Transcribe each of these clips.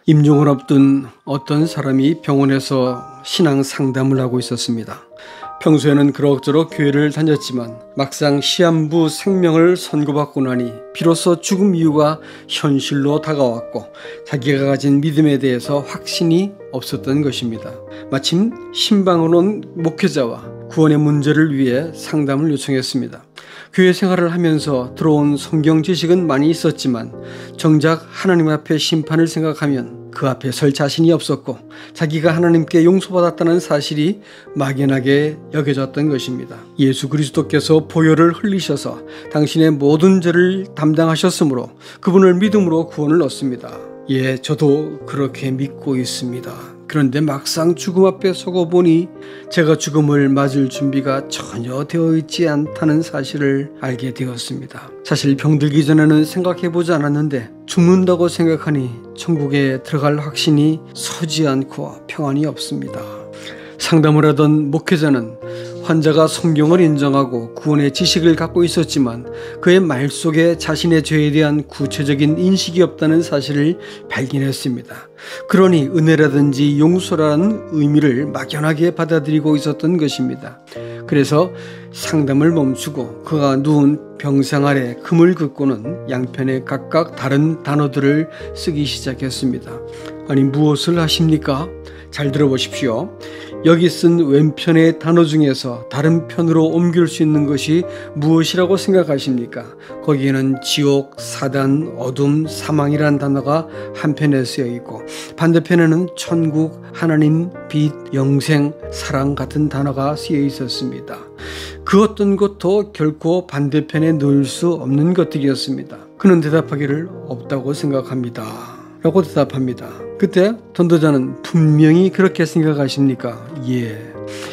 임종을 앞둔 어떤 사람이 병원에서 신앙 상담을 하고 있었습니다. 평소에는 그럭저럭 교회를 다녔지만 막상 시한부 생명을 선고받고 나니 비로소 죽음 이유가 현실로 다가왔고 자기가 가진 믿음에 대해서 확신이 없었던 것입니다. 마침 신방을 온 목회자와 구원의 문제를 위해 상담을 요청했습니다. 교회 생활을 하면서 들어온 성경 지식은 많이 있었지만 정작 하나님 앞에 심판을 생각하면 그 앞에 설 자신이 없었고 자기가 하나님께 용서받았다는 사실이 막연하게 여겨졌던 것입니다. 예수 그리스도께서 보혈을 흘리셔서 당신의 모든 죄를 담당하셨으므로 그분을 믿음으로 구원을 얻습니다. 예, 저도 그렇게 믿고 있습니다. 그런데 막상 죽음 앞에 서고 보니 제가 죽음을 맞을 준비가 전혀 되어 있지 않다는 사실을 알게 되었습니다. 사실 병들기 전에는 생각해보지 않았는데 죽는다고 생각하니 천국에 들어갈 확신이 서지 않고 평안이 없습니다. 상담을 하던 목회자는 환자가 성경을 인정하고 구원의 지식을 갖고 있었지만 그의 말 속에 자신의 죄에 대한 구체적인 인식이 없다는 사실을 발견했습니다. 그러니 은혜라든지 용서라는 의미를 막연하게 받아들이고 있었던 것입니다. 그래서 상담을 멈추고 그가 누운 병상 아래 금을 긋고는 양편에 각각 다른 단어들을 쓰기 시작했습니다. 아니, 무엇을 하십니까? 잘 들어보십시오. 여기 쓴 왼편의 단어 중에서 다른 편으로 옮길 수 있는 것이 무엇이라고 생각하십니까? 거기에는 지옥, 사단, 어둠, 사망이란 단어가 한편에 쓰여 있고 반대편에는 천국, 하나님, 빛, 영생, 사랑 같은 단어가 쓰여 있었습니다. 그 어떤 것도 결코 반대편에 넣을 수 없는 것들이었습니다. 그는 대답하기를 없다고 생각합니다 라고 대답합니다. 그때 전도자는 분명히 그렇게 생각하십니까? 예.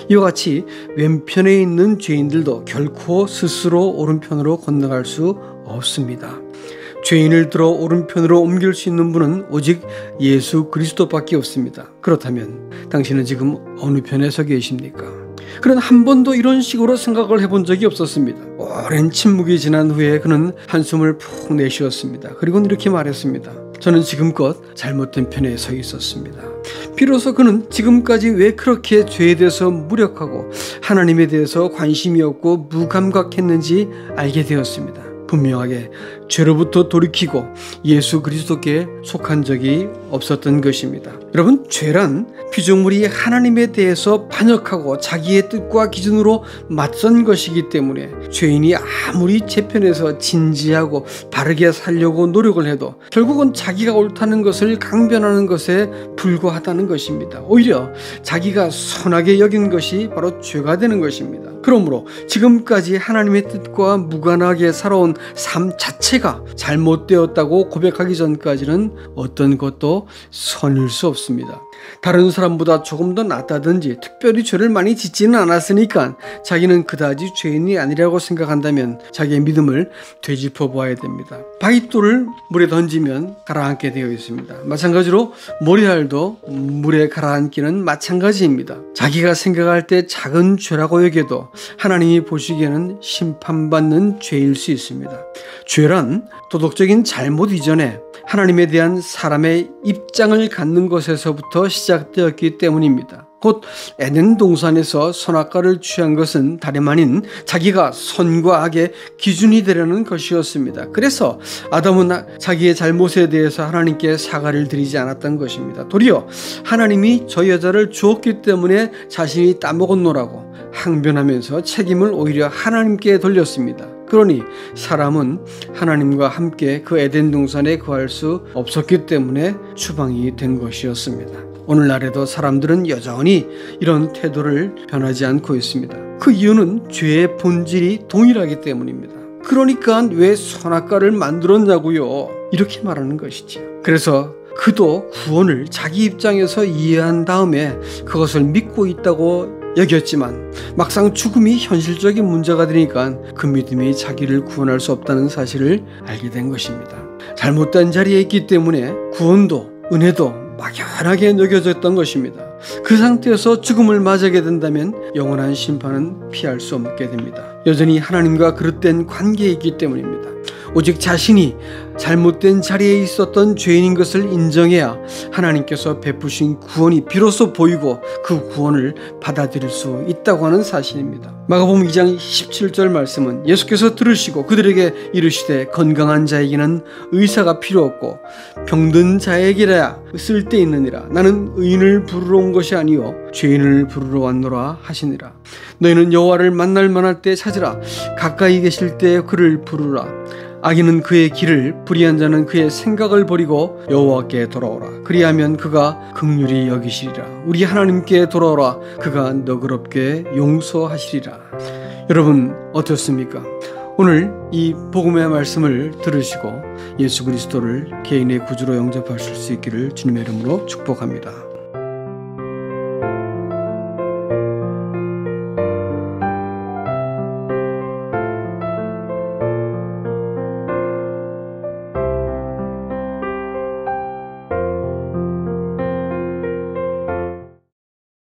이와 같이 왼편에 있는 죄인들도 결코 스스로 오른편으로 건너갈 수 없습니다. 죄인을 들어 오른편으로 옮길 수 있는 분은 오직 예수 그리스도밖에 없습니다. 그렇다면 당신은 지금 어느 편에 서 계십니까? 그는 한 번도 이런 식으로 생각을 해본 적이 없었습니다. 오랜 침묵이 지난 후에 그는 한숨을 푹 내쉬었습니다. 그리고 이렇게 말했습니다. 저는 지금껏 잘못된 편에 서 있었습니다. 비로소 그는 지금까지 왜 그렇게 죄에 대해서 무력하고 하나님에 대해서 관심이 없고 무감각했는지 알게 되었습니다. 분명하게 죄로부터 돌이키고 예수 그리스도께 속한 적이 없었던 것입니다. 여러분, 죄란 피조물이 하나님에 대해서 반역하고 자기의 뜻과 기준으로 맞선 것이기 때문에 죄인이 아무리 제 편에서 진지하고 바르게 살려고 노력을 해도 결국은 자기가 옳다는 것을 강변하는 것에 불과하다는 것입니다. 오히려 자기가 선하게 여긴 것이 바로 죄가 되는 것입니다. 그러므로 지금까지 하나님의 뜻과 무관하게 살아온 삶 자체가 잘못되었다고 고백하기 전까지는 어떤 것도 선일 수 없습니다. 다른 사람보다 조금 더 낫다든지 특별히 죄를 많이 짓지는 않았으니까 자기는 그다지 죄인이 아니라고 생각한다면 자기의 믿음을 되짚어 보아야 됩니다. 바위돌을 물에 던지면 가라앉게 되어 있습니다. 마찬가지로 모래알도 물에 가라앉기는 마찬가지입니다. 자기가 생각할 때 작은 죄라고 여겨도 하나님이 보시기에는 심판받는 죄일 수 있습니다. 죄란 도덕적인 잘못 이전에 하나님에 대한 사람의 입장을 갖는 것에서부터 시작되었기 때문입니다. 곧 에덴 동산에서 선악과를 취한 것은 다름 아닌 자기가 선과 악의 기준이 되려는 것이었습니다. 그래서 아담은 자기의 잘못에 대해서 하나님께 사과를 드리지 않았던 것입니다. 도리어 하나님이 저 여자를 주었기 때문에 자신이 따먹었노라고 항변하면서 책임을 오히려 하나님께 돌렸습니다. 그러니 사람은 하나님과 함께 그 에덴 동산에 거할 수 없었기 때문에 추방이 된 것이었습니다. 오늘날에도 사람들은 여전히 이런 태도를 변하지 않고 있습니다. 그 이유는 죄의 본질이 동일하기 때문입니다. 그러니까 왜 선악과를 만들었냐고요? 이렇게 말하는 것이지요. 그래서 그도 구원을 자기 입장에서 이해한 다음에 그것을 믿고 있다고 여겼지만 막상 죽음이 현실적인 문제가 되니까 그 믿음이 자기를 구원할 수 없다는 사실을 알게 된 것입니다. 잘못된 자리에 있기 때문에 구원도 은혜도 막연하게 여겨졌던 것입니다. 그 상태에서 죽음을 맞이하게 된다면 영원한 심판은 피할 수 없게 됩니다. 여전히 하나님과 그릇된 관계에 있기 때문입니다. 오직 자신이 잘못된 자리에 있었던 죄인인 것을 인정해야 하나님께서 베푸신 구원이 비로소 보이고 그 구원을 받아들일 수 있다고 하는 사실입니다. 마가복음 2장 17절 말씀은 예수께서 들으시고 그들에게 이르시되 건강한 자에게는 의사가 필요 없고 병든 자에게라야 쓸데있느니라. 나는 의인을 부르러 온 것이 아니요 죄인을 부르러 왔노라 하시니라. 너희는 여호와를 만날 만할 때 찾으라. 가까이 계실 때 그를 부르라. 악인은 그의 길을, 불의한 자는 그의 생각을 버리고 여호와께 돌아오라. 그리하면 그가 긍휼히 여기시리라. 우리 하나님께 돌아오라. 그가 너그럽게 용서하시리라. 여러분 어떻습니까? 오늘 이 복음의 말씀을 들으시고 예수 그리스도를 개인의 구주로 영접하실 수 있기를 주님의 이름으로 축복합니다.